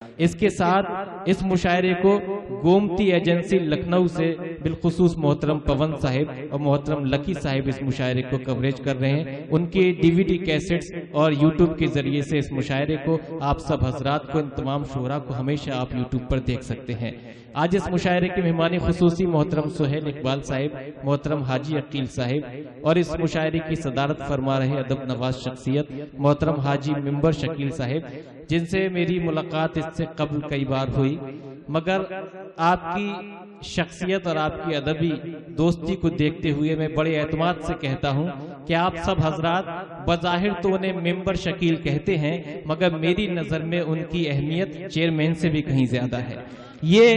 इसके साथ इस मुशायरे को गोमती एजेंसी लखनऊ से बिलखुसूस मोहतरम पवन साहिब और मोहतरम लकी साहिब इस मुशायरे को कवरेज कर रहे हैं। उनके डीवीडी कैसेट्स और यूट्यूब के जरिए से इस मुशायरे को आप सब हजरात को, इन तमाम शोहरा को हमेशा आप यूट्यूब पर देख सकते हैं। आज इस मुशायरे के मेहमान खुसूसी मोहतरम सुहेल इकबाल साहिब, मोहतरम हाजी अकील साहिब और इस मुशायरे की सदारत फरमा रहे अदब नवाज शख्सियत मोहतरम हाजी मिंबर शकील साहिब, जिनसे मेरी मुलाकात इससे कबल कई बार हुई, मगर आपकी शख्सियत और आपकी अदबी दोस्ती को देखते हुए मैं बड़े एतमाद से कहता हूं कि आप सब हजरात बज़ाहिर तो उन्हें मेंबर शकील कहते हैं, मगर मेरी नज़र में उनकी अहमियत चेयरमैन से भी कहीं ज्यादा है। ये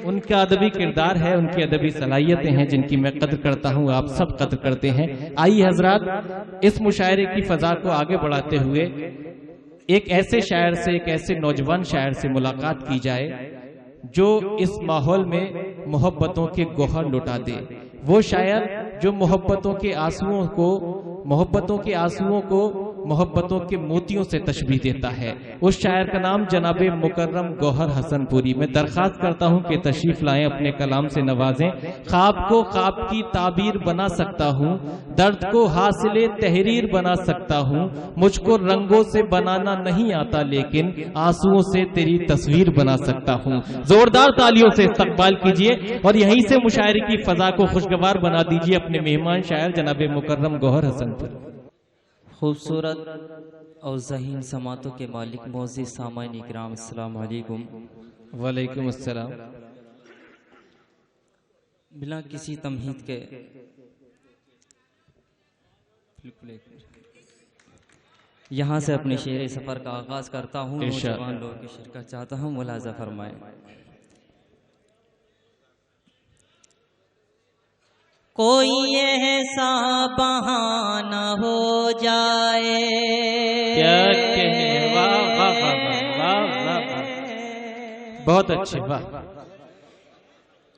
उनका अदबी किरदार है, उनकी अदबी सलाहियतें हैं जिनकी मैं कद्र करता हूँ, आप सब कद्र करते हैं। आइए हजरात इस मुशायरे की फजा को आगे बढ़ाते हुए एक ऐसे शायर से, एक ऐसे नौजवान शायर से मुलाकात की जाए जो इस माहौल में मोहब्बतों के गोहर लुटा दे। वो शायर जो मोहब्बतों के आंसुओं को मोहब्बतों के मोतियों से तशबीह देता है। उस शायर का नाम जनाब मुकर्रम गौहर हसनपुरी। मैं दरख्वास्त करता हूं कि तशरीफ लाएं, अपने कलाम से नवाजें। ख्वाब को ख्वाब की ताबीर बना सकता हूं, दर्द को हासिले तहरीर बना सकता हूं, मुझको रंगों से बनाना नहीं आता लेकिन आंसुओं से तेरी तस्वीर बना सकता हूं। जोरदार तालियों से इस्तकबाल कीजिए और यहीं से मुशायरे की फजा को खुशगवार बना दीजिए अपने मेहमान शायर जनाब मुकर्रम गौहर हसनपुरी। खूबसूरत और ज़हीन समातों के मालिक मोअज़्ज़िज़ सामाईन इकराम, अस्सलाम वालेकुम। वालेकुम अस्सलाम। बिना किसी तमहीद के यहाँ से अपने शेर सफ़र का आगाज़ करता हूँ। नौजवान लोग की शिरकत चाहता हूँ, मुलाज़ा फरमाएं। कोई ऐसा बहाना हो जाए, क्या कहने, वाह वाह वाह वाह वाह, बहुत अच्छे, वाह।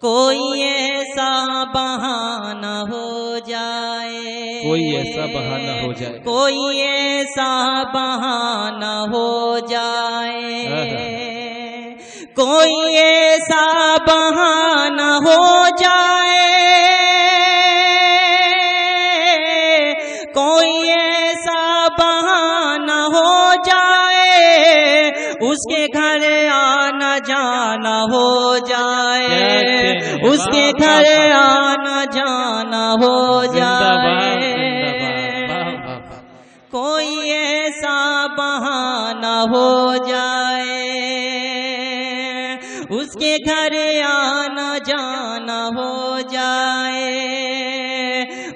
कोई ऐसा बहाना हो जाए, कोई ऐसा बहाना हो जाए, कोई ऐसा बहाना हो जाए, कोई ऐसा बहाना हो जाए, कोई ऐसा बहाना हो जाए, उसके घर आना जाना हो जाए, उसके घर आना जाना हो जाए, कोई ऐसा बहाना हो जाए, उसके घर आना जाना हो जाए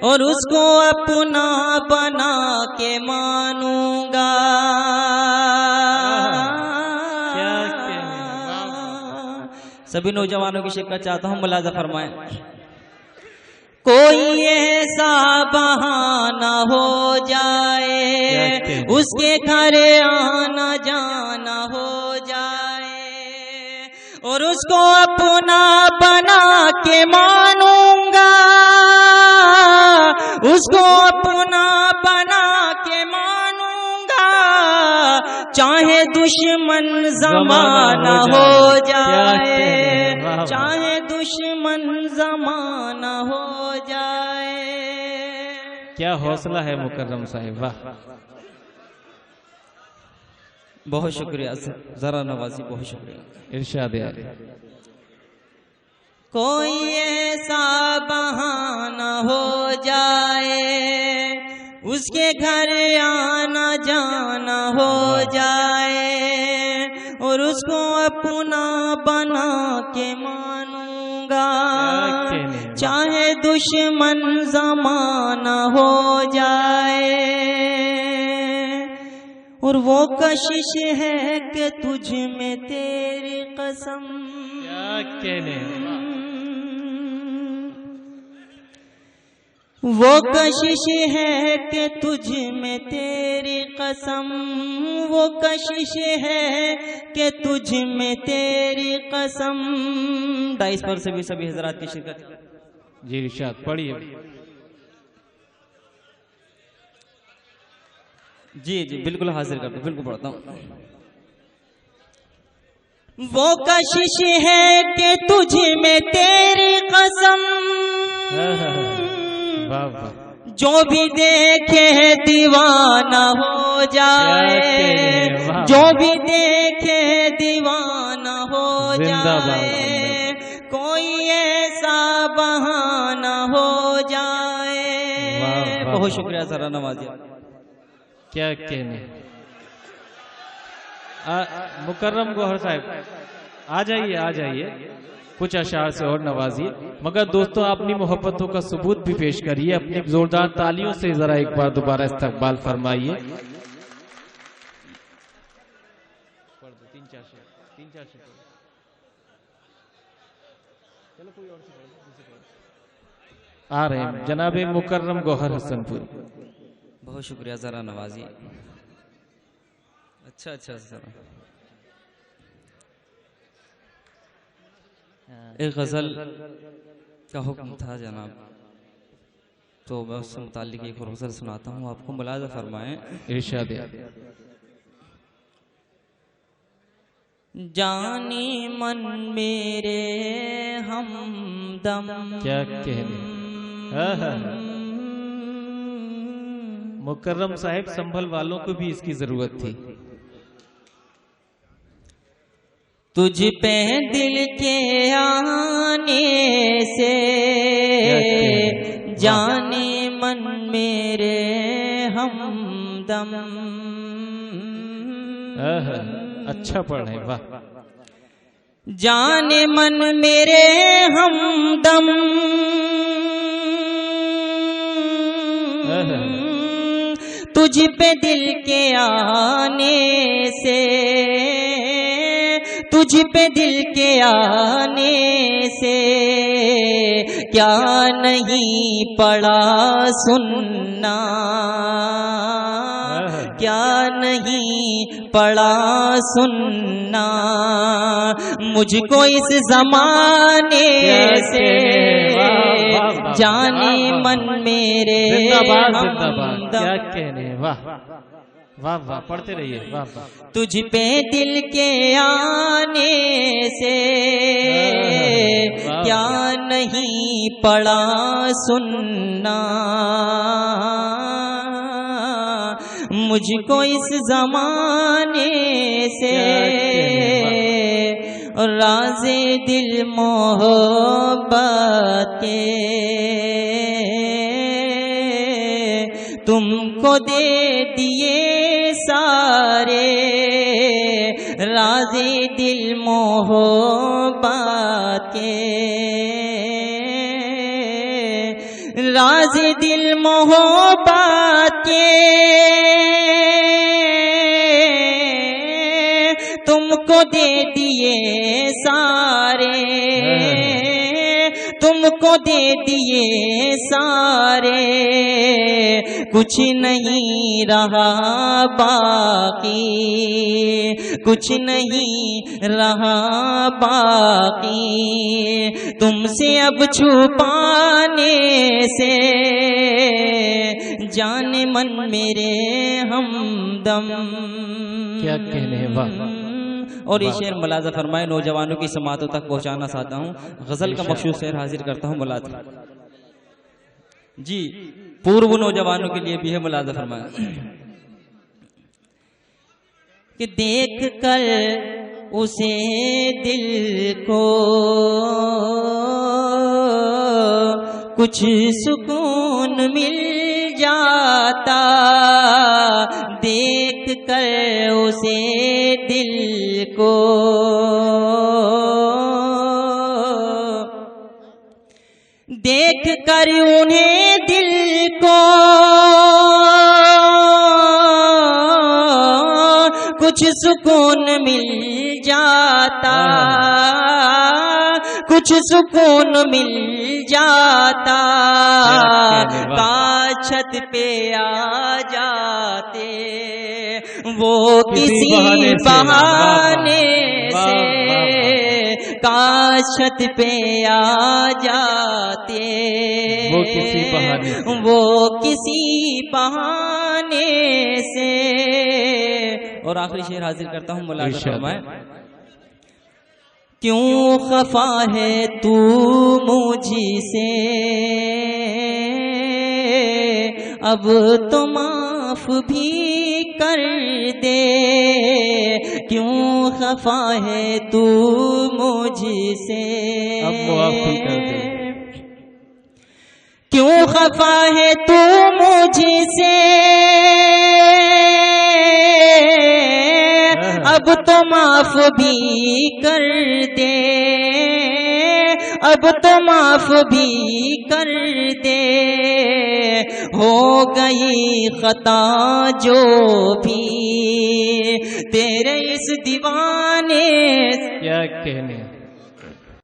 और उसको अपना बना के मानूंगा। सभी नौजवानों की शिरकत चाहता हूँ, मुलाज़ा फरमाएं। कोई ऐसा बहाना हो जाए, उसके घर आना जाना हो जाए और उसको अपना बना के मानूंगा, उसको अपना बना के मानूंगा, चाहे दुश्मन ज़माना हो जाए, चाहे दुश्मन ज़माना हो जाए। क्या हौसला है मुकर्रम साहिब, वाह। बहुत शुक्रिया, जरा नवाजी, बहुत शुक्रिया। इरशाद है। कोई ऐसा बहाना हो जाए, उसके घर आना जाना हो जाए और उसको अपना बना के मानूंगा, चाहे दुश्मन ज़माना हो जाए और वो कशिश है कि तुझ में तेरी कसम, क्या कहने, वो कशिश है कि तुझ में तेरी कसम, वो कशिश है कि तुझ में तेरी कसम। दाइस पर सभी हजरात की शिरकत। जी इरशाद पढ़िए। जी जी बिल्कुल हाजिर करता हूँ, बिल्कुल पढ़ता हूँ। वो कशिश है कि तुझ में तेरी कसम, वाह वाह, जो भी देखे दीवाना हो जाए, जो भी देखे दीवाना हो जाए, कोई ऐसा बहाना हो जाए। बहुत शुक्रिया सरा नवाजी। क्या कहने। मुकर्रम गौहर साहब आ जाइए कुछ अशार से और नवाजिए। मगर दोस्तों अपनी मोहब्बतों का सबूत भी पेश करिए, अपनी जोरदार तालियों से जरा एक बार दोबारा इस्तकबाल फरमाइए। आ रहे हैं जनाबे मुकर्रम गौहर हसनपुर। बहुत शुक्रिया जरा नवाजी। अच्छा सर, एक गजल का हुक्म था जनाब, तो मैं उससे मुताल्लिक एक और गजल सुनाता हूँ, आपको मुलाज़ा फरमाएं। इरशाद। जानी मन मेरे हमदम, क्या कहने। मुकर्रम साहिब संभल वालों को भी इसकी जरूरत थी। तुझ पे दिल के आने से जाने मन मेरे हमदम। अच्छा पढ़ रहे हैं, वाह। जाने मन मेरे हमदम, तुझ पे दिल के आने से, तुझ पे दिल के आने से क्या नहीं पड़ा सुनना, क्या नहीं पड़ा सुनना, मुझको इस जमाने से जाने मन मेरे हमदम। क्या कहने, वाह वाह वाह, पढ़ते रहिए, वाह वाह। तुझ पे दिल के आने से क्या नहीं पड़ा सुनना, मुझको इस जमाने से राज़े दिल मोहब्बत के तुमको दे दिए सारे, राज़े दिल मोहब्बत के, राज़े दिल मोहब्बत के तुमको दे दिए सारे, तुमको दे दिए सारे, कुछ नहीं रहा बाकी, कुछ नहीं रहा बाकी, तुमसे अब छुपाने से जाने मन मेरे हमदम। क्या कहने हैं, वाह। और ये शेर मुलाज़ा फरमाए, नौजवानों की समातों तक पहुंचाना चाहता हूँ। गजल का मखसूस शेर हाजिर करता हूँ, मुलाज़ा जी, पूर्व नौजवानों के लिए भी है, मुलाज़ा फरमाए। कि देख कर उसे दिल को कुछ सुकून मिल जाता, देख कर उसे दिल को देख कर उन्हें दिल को कुछ सुकून मिल जाता, कुछ सुकून मिल जाता, काश छत पे आ जाते वो किसी बहाने से, काश छत पे आ जाते वो किसी बहाने, वो किसी बहाने से। और आखिरी शेर हाजिर करता हूँ, मुलाज़ा फरमाए। क्यों खफा है तू मुझसे, अब तो माफ भी कर दे। क्यों खफा है तू मुझसे, अब माफ भी कर दे। क्यों खफा है तू मुझसे, अब तो माफ भी कर दे। अब तो माफ भी कर दे। हो गई खता जो भी तेरे इस दीवाने, क्या कहने।